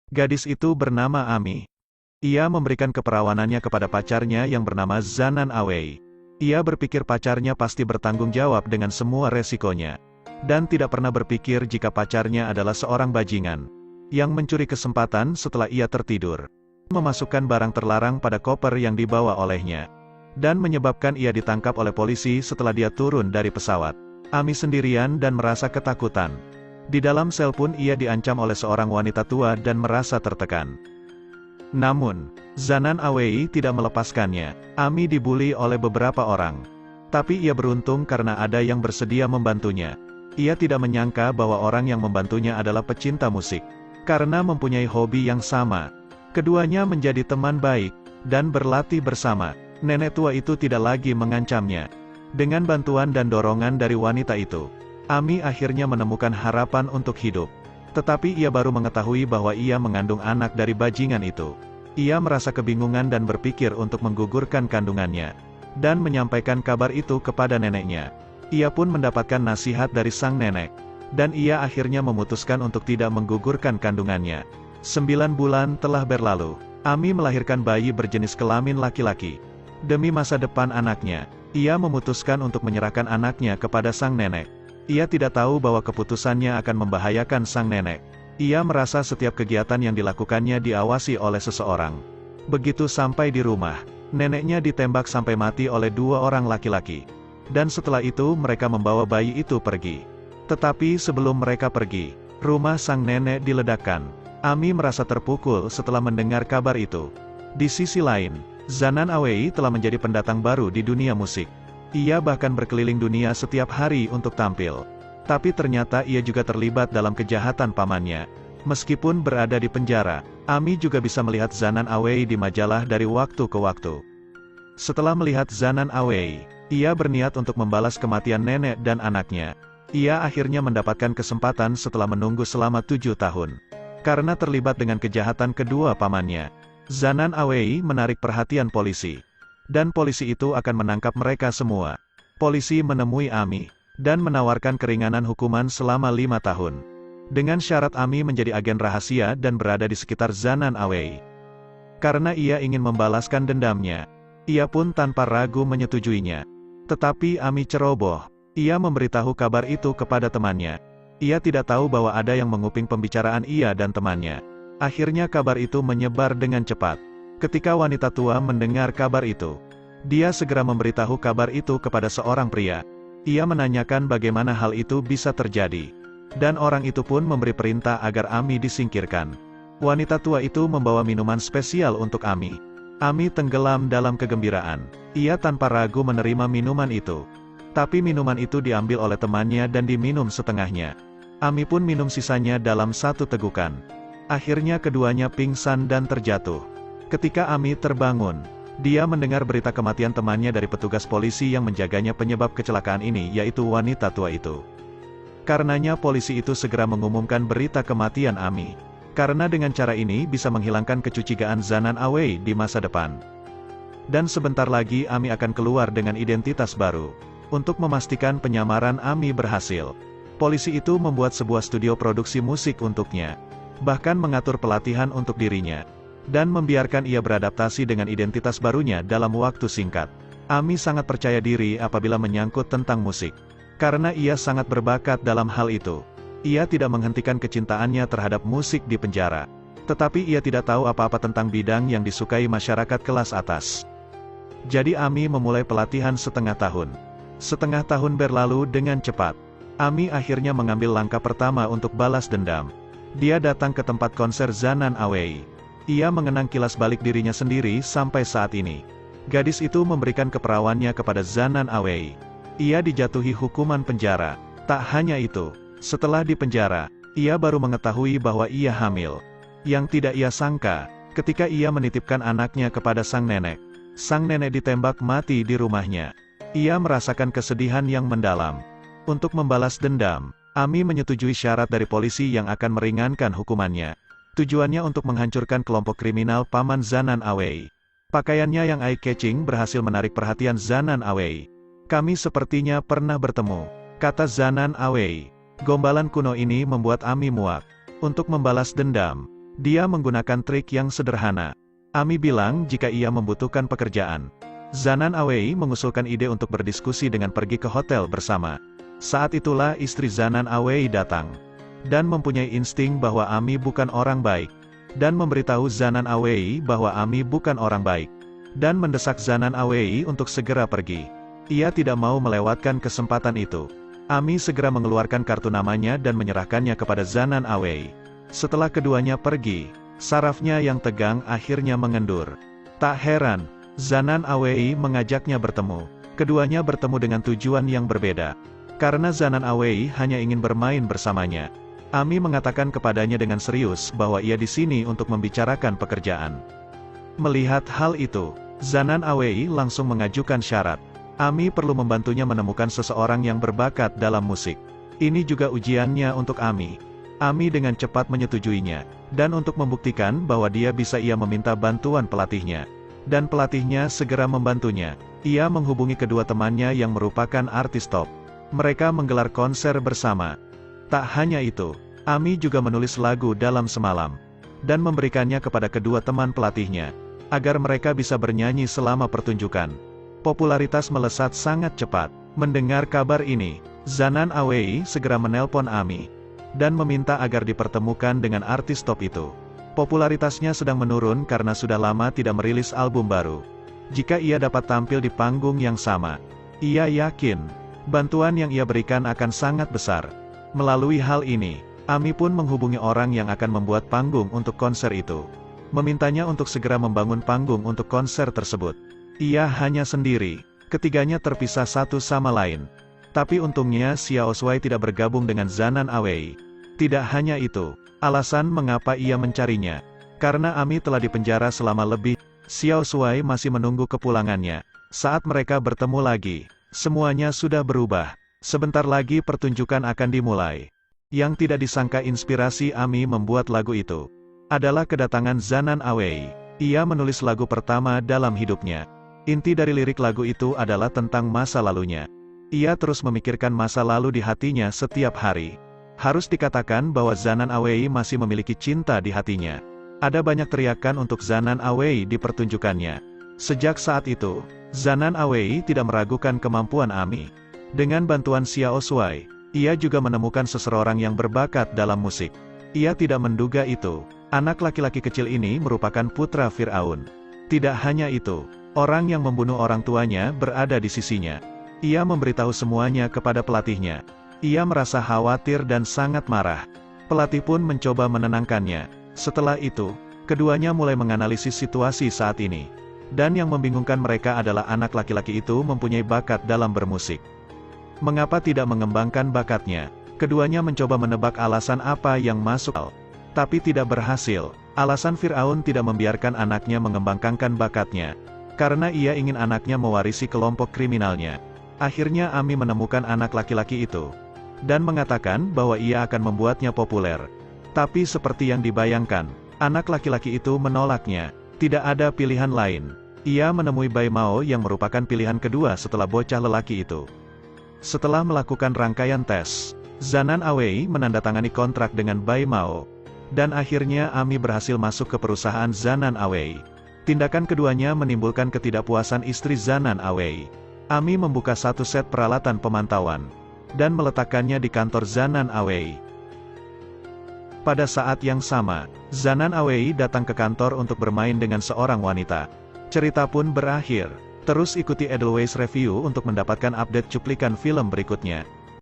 Gadis itu bernama Ami. Ia memberikan keperawanannya kepada pacarnya yang bernama Zanan Awei. Ia berpikir pacarnya pasti bertanggung jawab dengan semua resikonya. Dan tidak pernah berpikir jika pacarnya adalah seorang bajingan yang mencuri kesempatan setelah ia tertidur, memasukkan barang terlarang pada koper yang dibawa olehnya, dan menyebabkan ia ditangkap oleh polisi setelah dia turun dari pesawat. Ami sendirian dan merasa ketakutan. Di dalam sel pun ia diancam oleh seorang wanita tua dan merasa tertekan. Namun, Zanan Awei tidak melepaskannya. Ami dibuli oleh beberapa orang. Tapi ia beruntung karena ada yang bersedia membantunya. Ia tidak menyangka bahwa orang yang membantunya adalah pecinta musik. Karena mempunyai hobi yang sama, keduanya menjadi teman baik, dan berlatih bersama. Nenek tua itu tidak lagi mengancamnya. Dengan bantuan dan dorongan dari wanita itu, Ami akhirnya menemukan harapan untuk hidup. Tetapi ia baru mengetahui bahwa ia mengandung anak dari bajingan itu. Ia merasa kebingungan dan berpikir untuk menggugurkan kandungannya, dan menyampaikan kabar itu kepada neneknya. Ia pun mendapatkan nasihat dari sang nenek, dan ia akhirnya memutuskan untuk tidak menggugurkan kandungannya. 9 bulan telah berlalu. Ami melahirkan bayi berjenis kelamin laki-laki. Demi masa depan anaknya, ia memutuskan untuk menyerahkan anaknya kepada sang nenek. Ia tidak tahu bahwa keputusannya akan membahayakan sang nenek. Ia merasa setiap kegiatan yang dilakukannya diawasi oleh seseorang. Begitu sampai di rumah, neneknya ditembak sampai mati oleh 2 orang laki-laki. Dan setelah itu mereka membawa bayi itu pergi. Tetapi sebelum mereka pergi, rumah sang nenek diledakkan. Ami merasa terpukul setelah mendengar kabar itu. Di sisi lain, Zanan Awei telah menjadi pendatang baru di dunia musik. Ia bahkan berkeliling dunia setiap hari untuk tampil. Tapi ternyata ia juga terlibat dalam kejahatan pamannya. Meskipun berada di penjara, Ami juga bisa melihat Zanan Awei di majalah dari waktu ke waktu. Setelah melihat Zanan Awei, ia berniat untuk membalas kematian nenek dan anaknya. Ia akhirnya mendapatkan kesempatan setelah menunggu selama 7 tahun. Karena terlibat dengan kejahatan kedua pamannya, Zanan Awei menarik perhatian polisi. Dan polisi itu akan menangkap mereka semua. Polisi menemui Ami, dan menawarkan keringanan hukuman selama 5 tahun. Dengan syarat Ami menjadi agen rahasia dan berada di sekitar Zanan Awei. Karena ia ingin membalaskan dendamnya, ia pun tanpa ragu menyetujuinya. Tetapi Ami ceroboh. Ia memberitahu kabar itu kepada temannya. Ia tidak tahu bahwa ada yang menguping pembicaraan ia dan temannya. Akhirnya kabar itu menyebar dengan cepat. Ketika wanita tua mendengar kabar itu, dia segera memberitahu kabar itu kepada seorang pria. Ia menanyakan bagaimana hal itu bisa terjadi. Dan orang itu pun memberi perintah agar Ami disingkirkan. Wanita tua itu membawa minuman spesial untuk Ami. Ami tenggelam dalam kegembiraan. Ia tanpa ragu menerima minuman itu. Tapi minuman itu diambil oleh temannya dan diminum setengahnya. Ami pun minum sisanya dalam 1 tegukan. Akhirnya keduanya pingsan dan terjatuh. Ketika Ami terbangun, dia mendengar berita kematian temannya dari petugas polisi yang menjaganya. Penyebab kecelakaan ini yaitu wanita tua itu. Karenanya polisi itu segera mengumumkan berita kematian Ami. Karena dengan cara ini bisa menghilangkan kecurigaan Zanan Awei di masa depan. Dan sebentar lagi Ami akan keluar dengan identitas baru. Untuk memastikan penyamaran Ami berhasil, polisi itu membuat sebuah studio produksi musik untuknya. Bahkan mengatur pelatihan untuk dirinya. Dan membiarkan ia beradaptasi dengan identitas barunya dalam waktu singkat. Ami sangat percaya diri apabila menyangkut tentang musik. Karena ia sangat berbakat dalam hal itu. Ia tidak menghentikan kecintaannya terhadap musik di penjara. Tetapi ia tidak tahu apa-apa tentang bidang yang disukai masyarakat kelas atas. Jadi Ami memulai pelatihan setengah tahun. Setengah tahun berlalu dengan cepat. Ami akhirnya mengambil langkah pertama untuk balas dendam. Dia datang ke tempat konser Zanan Awei. Ia mengenang kilas balik dirinya sendiri sampai saat ini. Gadis itu memberikan keperawanannya kepada Zanan Awei. Ia dijatuhi hukuman penjara. Tak hanya itu, setelah di penjara, ia baru mengetahui bahwa ia hamil. Yang tidak ia sangka, ketika ia menitipkan anaknya kepada sang nenek ditembak mati di rumahnya. Ia merasakan kesedihan yang mendalam. Untuk membalas dendam, Ami menyetujui syarat dari polisi yang akan meringankan hukumannya. Tujuannya untuk menghancurkan kelompok kriminal paman Zanan Awei. Pakaiannya yang eye-catching berhasil menarik perhatian Zanan Awei. "Kami sepertinya pernah bertemu," kata Zanan Awei. Gombalan kuno ini membuat Ami muak. Untuk membalas dendam, Dia menggunakan trik yang sederhana. Ami bilang jika ia membutuhkan pekerjaan. Zanan Awei mengusulkan ide untuk berdiskusi dengan pergi ke hotel bersama. Saat itulah istri Zanan Awei datang. Dan mempunyai insting bahwa Ami bukan orang baik. Dan memberitahu Zanan Awei bahwa Ami bukan orang baik. Dan mendesak Zanan Awei untuk segera pergi. Ia tidak mau melewatkan kesempatan itu. Ami segera mengeluarkan kartu namanya dan menyerahkannya kepada Zanan Awei. Setelah keduanya pergi, sarafnya yang tegang akhirnya mengendur. Tak heran, Zanan Awei mengajaknya bertemu. Keduanya bertemu dengan tujuan yang berbeda. Karena Zanan Awei hanya ingin bermain bersamanya. Ami mengatakan kepadanya dengan serius bahwa ia di sini untuk membicarakan pekerjaan. Melihat hal itu, Zanan Awei langsung mengajukan syarat. Ami perlu membantunya menemukan seseorang yang berbakat dalam musik. Ini juga ujiannya untuk Ami. Ami dengan cepat menyetujuinya. Dan untuk membuktikan bahwa dia bisa, ia meminta bantuan pelatihnya. Dan pelatihnya segera membantunya. Ia menghubungi kedua temannya yang merupakan artis top. Mereka menggelar konser bersama. Tak hanya itu, Ami juga menulis lagu dalam semalam. Dan memberikannya kepada kedua teman pelatihnya. Agar mereka bisa bernyanyi selama pertunjukan. Popularitas melesat sangat cepat. Mendengar kabar ini, Zanan Awei segera menelpon Ami. Dan meminta agar dipertemukan dengan artis top itu. Popularitasnya sedang menurun karena sudah lama tidak merilis album baru. Jika ia dapat tampil di panggung yang sama, ia yakin, bantuan yang ia berikan akan sangat besar. Melalui hal ini, Ami pun menghubungi orang yang akan membuat panggung untuk konser itu. Memintanya untuk segera membangun panggung untuk konser tersebut. Ia hanya sendiri, ketiganya terpisah satu sama lain. Tapi untungnya Xiao Shuai tidak bergabung dengan Zanan Awei. Tidak hanya itu, alasan mengapa ia mencarinya. Karena Ami telah dipenjara selama lebih, Xiao Shuai masih menunggu kepulangannya. Saat mereka bertemu lagi, semuanya sudah berubah. Sebentar lagi pertunjukan akan dimulai. Yang tidak disangka inspirasi Ami membuat lagu itu adalah kedatangan Zanan Awei. Ia menulis lagu pertama dalam hidupnya. Inti dari lirik lagu itu adalah tentang masa lalunya. Ia terus memikirkan masa lalu di hatinya setiap hari. Harus dikatakan bahwa Zanan Awei masih memiliki cinta di hatinya. Ada banyak teriakan untuk Zanan Awei di pertunjukannya. Sejak saat itu, Zanan Awei tidak meragukan kemampuan Ami. Dengan bantuan Xiao Shuai, ia juga menemukan seseorang yang berbakat dalam musik. Ia tidak menduga itu. Anak laki-laki kecil ini merupakan putra Fir'aun. Tidak hanya itu, orang yang membunuh orang tuanya berada di sisinya. Ia memberitahu semuanya kepada pelatihnya. Ia merasa khawatir dan sangat marah. Pelatih pun mencoba menenangkannya. Setelah itu, keduanya mulai menganalisis situasi saat ini. Dan yang membingungkan mereka adalah anak laki-laki itu mempunyai bakat dalam bermusik. Mengapa tidak mengembangkan bakatnya? Keduanya mencoba menebak alasan apa yang masuk, tapi tidak berhasil. Alasan Fir'aun tidak membiarkan anaknya mengembangkan bakatnya. Karena ia ingin anaknya mewarisi kelompok kriminalnya. Akhirnya Ami menemukan anak laki-laki itu. Dan mengatakan bahwa ia akan membuatnya populer. Tapi seperti yang dibayangkan, anak laki-laki itu menolaknya. Tidak ada pilihan lain. Ia menemui Bai Mao yang merupakan pilihan kedua setelah bocah lelaki itu. Setelah melakukan rangkaian tes, Zanan Awei menandatangani kontrak dengan Bai Mao. Dan akhirnya Ami berhasil masuk ke perusahaan Zanan Awei. Tindakan keduanya menimbulkan ketidakpuasan istri Zanan Awei. Ami membuka satu set peralatan pemantauan. Dan meletakkannya di kantor Zanan Awei. Pada saat yang sama, Zanan Awei datang ke kantor untuk bermain dengan seorang wanita. Cerita pun berakhir. Terus ikuti Edelweiss Review untuk mendapatkan update cuplikan film berikutnya.